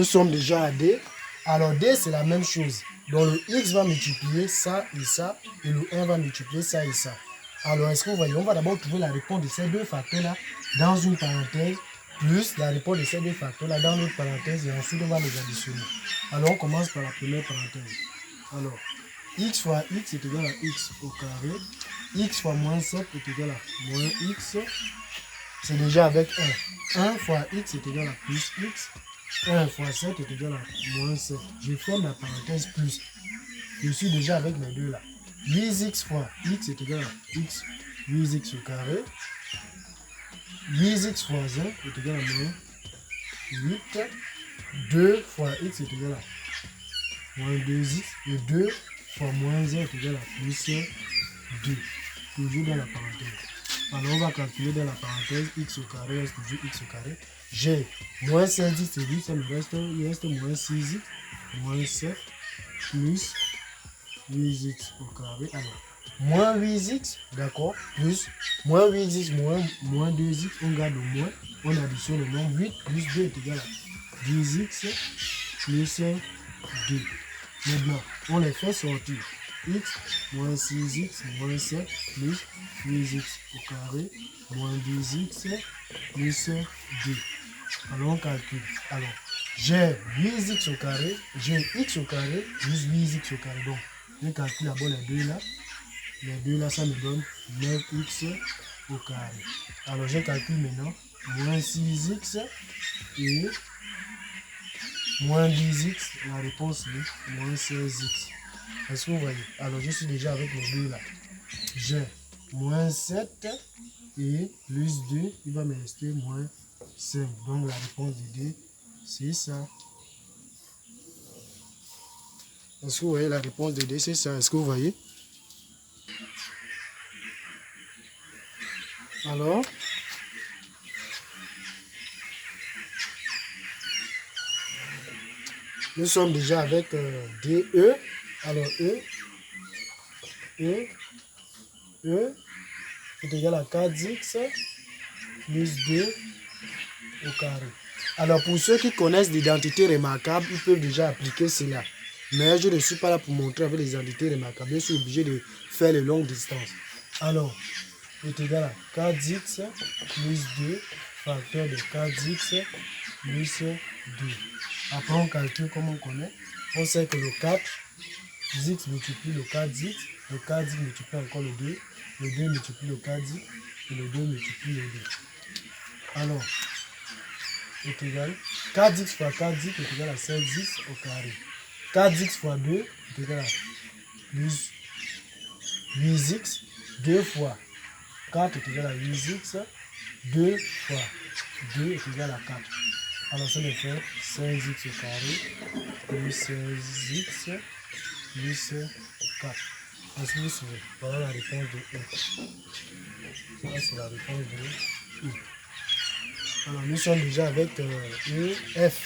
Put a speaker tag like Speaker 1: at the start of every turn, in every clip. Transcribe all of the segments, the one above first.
Speaker 1: nous sommes déjà à D. Alors D, c'est la même chose. Donc le X va multiplier ça, et le 1 va multiplier ça et ça. Alors, est-ce que vous voyez, on va d'abord trouver la réponse de ces deux facteurs-là dans une parenthèse, plus la réponse de ces deux facteurs-là dans l'autre parenthèse, et ensuite on va les additionner. Alors, on commence par la première parenthèse. Alors, x fois x est égal à x au carré. X fois moins 7 est égal à moins x. C'est déjà avec 1. 1 fois x est égal à plus x. 1 fois 7 est égal à moins 7. Je ferme la parenthèse plus. Je suis déjà avec mes deux là. 8x fois x est égal à x, 8x au carré. 8x fois 1 est égal à moins 8. 2 fois x est égal à moins 2x. Et 2 fois moins 1 est égal à plus 2. Toujours dans la parenthèse. Alors on va calculer dans la parenthèse x au carré reste toujours x au carré. J'ai moins 16x, c'est 8, ça me reste, il reste moins 6x, moins 7, plus 8x au carré. Alors, moins 8x, d'accord, plus moins 8x, moins 2x, on garde le moins, on additionne le nombre 8 plus 2 est égal à 10x plus 2. Maintenant, on les fait sortir. X moins 6x moins 7 plus 8x au carré moins 10x plus 2. Alors on calcule. Alors, j'ai 8x au carré, j'ai x au carré plus 8x au carré. Donc, je calcule d'abord les deux là. Les deux là, ça me donne 9x au carré. Alors, je calcule maintenant moins 6x et moins 10x. La réponse est moins 16x. Est-ce que vous voyez? Alors, je suis déjà avec les deux là. J'ai moins 7 et plus 2, il va me rester moins 5. Donc, la réponse de D, c'est ça. Est-ce que vous voyez la réponse de D, c'est ça? Est-ce que vous voyez? Alors, nous sommes déjà avec DE. Alors, E est égal à 4x plus 2 au carré. Alors, pour ceux qui connaissent l'identité remarquable, ils peuvent déjà appliquer cela. Mais je ne suis pas là pour montrer avec les identités remarquables. Je suis obligé de faire les longues distances. Alors, est égal à 4x plus 2, facteur de 4x plus 2. Après, on calcule comme on connaît. On sait que le 4, x multiplie le 4x, le 4x multiplie encore le 2 multiplie le 4x, et le 2 multiplie le 2. Alors, est égal 4x fois 4x est égal à 7x au carré. 4x fois 2 est égal à plus 8x. 2 fois 4 est égal à 8x. 2 fois 2 est égal à 4. Alors, ça me fait 16x au carré plus 16x plus 4. Est-ce que vous suivez? Voilà la réponse de E. Ça, c'est la réponse de E. Alors, nous sommes déjà avec E, F.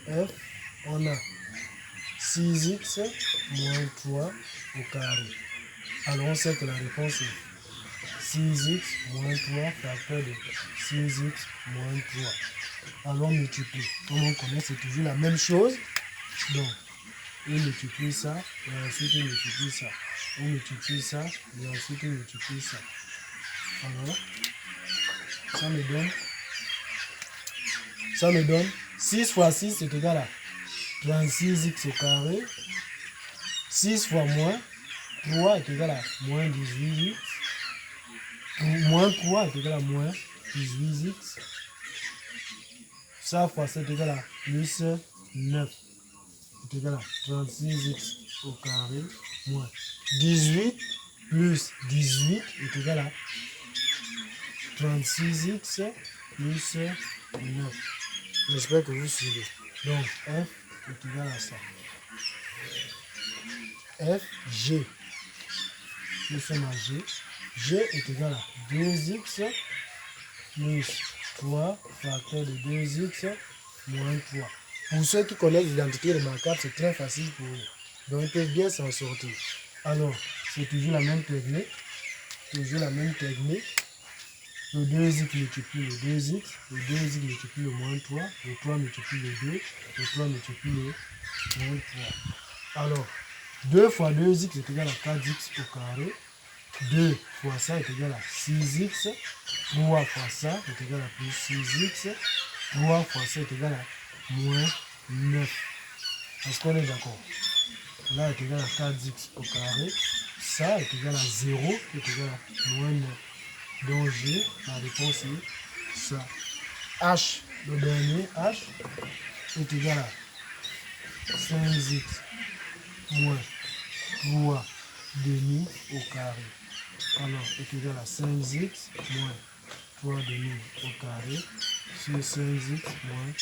Speaker 1: F, on a 6x moins 3 au carré. Alors, on sait que la réponse est 6x moins 3 facteur de 6x moins 3. Alors, on multiplie. Comme on connaît, c'est toujours la même chose. Donc, on multiplie ça, et ensuite on multiplie ça. On multiplie ça, et ensuite on multiplie ça. Alors, ça me donne 6 fois 6 est égal à 36x au carré. 6 fois moins 3 est égal à moins 18x. Moins 3 est égal à moins 18x. Ça fois 7 est égal à plus 9. Est égal à 36x au carré moins 18 plus 18 est égal à 36x plus 9. J'espère que vous suivez. Donc, F est égal à ça. F, G. Nous sommes à G. G est égal à 2x plus 3 facteur de 2x moins 3. Pour ceux qui connaissent l'identité remarquable, c'est très facile pour eux. Donc, ils peuvent bien s'en sortir. Alors, c'est toujours la même technique. Toujours la même technique. Le 2x multiplie le 2x, le 2x multiplie le moins 3, le 3 multiplie le 2, le 3 multiplie le moins 3. Alors, 2 fois 2x est égal à 4x au carré. 2 fois ça est égal à 6x. 3 fois ça est égal à plus 6x. 3 fois ça est égal à moins 9. Est-ce qu'on est d'accord? Là est égal à 4x au carré. Ça est égal à 0 qui est égal à moins 9. Donc G, la réponse est ça. H, le dernier H est égal à 5x moins 3 demi au carré. Alors, est égal à 5x moins 3 demi au carré sur 5x moins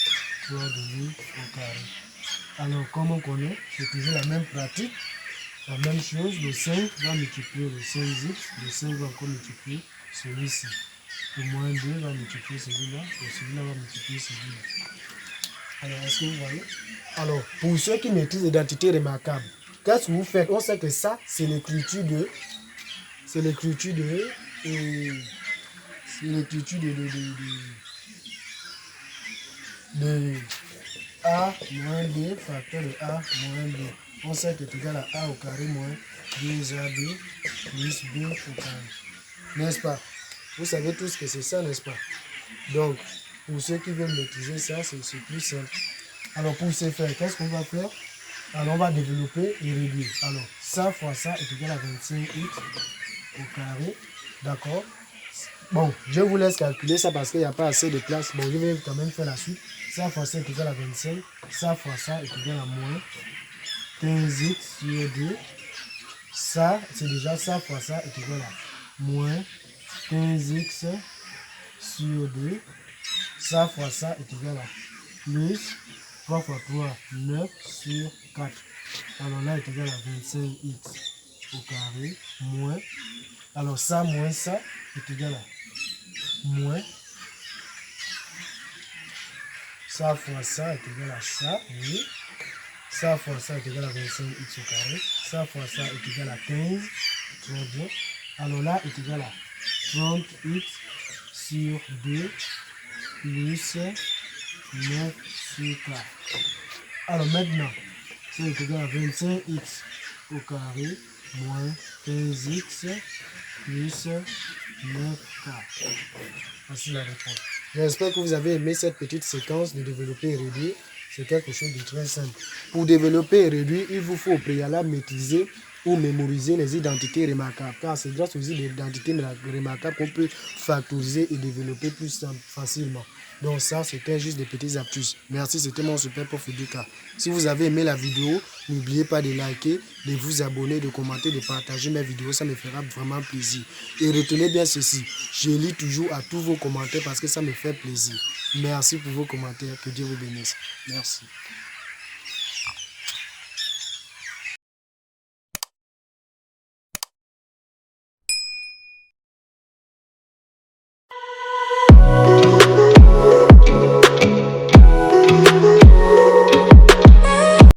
Speaker 1: 3 demi au carré. Alors, comme on connaît, c'est toujours la même pratique. La même chose, le 5 va multiplier le 5x, le 5 va encore multiplier celui-ci. Le moins 2 va multiplier celui-là, et celui-là va multiplier celui-là. Alors, est-ce que vous voyez? Alors, pour ceux qui maîtrisent l'identité remarquable, qu'est-ce que vous faites? On sait que ça, c'est l'écriture de... C'est l'écriture de... C'est l'écriture de A moins B facteur de A moins B. On sait que c'est égal à A au carré moins 2AB plus B au carré. N'est-ce pas? Vous savez tous que c'est ça, n'est-ce pas? Donc, pour ceux qui veulent maîtriser ça, c'est plus simple. Alors, pour ce faire, qu'est-ce qu'on va faire? Alors, on va développer et réduire. Alors, ça fois ça est égal à 25x au carré. D'accord? Bon, je vous laisse calculer ça parce qu'il n'y a pas assez de place. Bon, je vais quand même faire la suite. Ça fois ça est égal à 25. Ça fois ça est égal à moins 15x sur 2. Ça, c'est déjà ça fois ça est égal à moins 15x sur 2. Ça fois ça est égal à plus 3 fois 3, 9 sur 4. Alors là est égal à 25x au carré moins. Alors ça moins ça est égal à moins. Ça fois ça est égal à ça. Oui. Ça fois ça est égal à 25x au carré. Ça fois ça est égal à 15. Très bien. Alors là est égal à 30x sur 2 plus 9 sur 4. Alors maintenant, ça est égal à 25x au carré moins 15x plus 9k. Voici la réponse. J'espère que vous avez aimé cette petite séquence de développer et réduire. C'est quelque chose de très simple. Pour développer et réduire, il vous faut au préalable maîtriser ou mémoriser les identités remarquables. Car c'est grâce aux identités remarquables qu'on peut factoriser et développer plus simple, facilement. Donc ça, c'était juste des petites astuces. Merci, c'était mon super prof Edouka. Si vous avez aimé la vidéo, n'oubliez pas de liker, de vous abonner, de commenter, de partager mes vidéos. Ça me fera vraiment plaisir. Et retenez bien ceci, je lis toujours à tous vos commentaires parce que ça me fait plaisir. Merci pour vos commentaires. Que Dieu vous bénisse. Merci.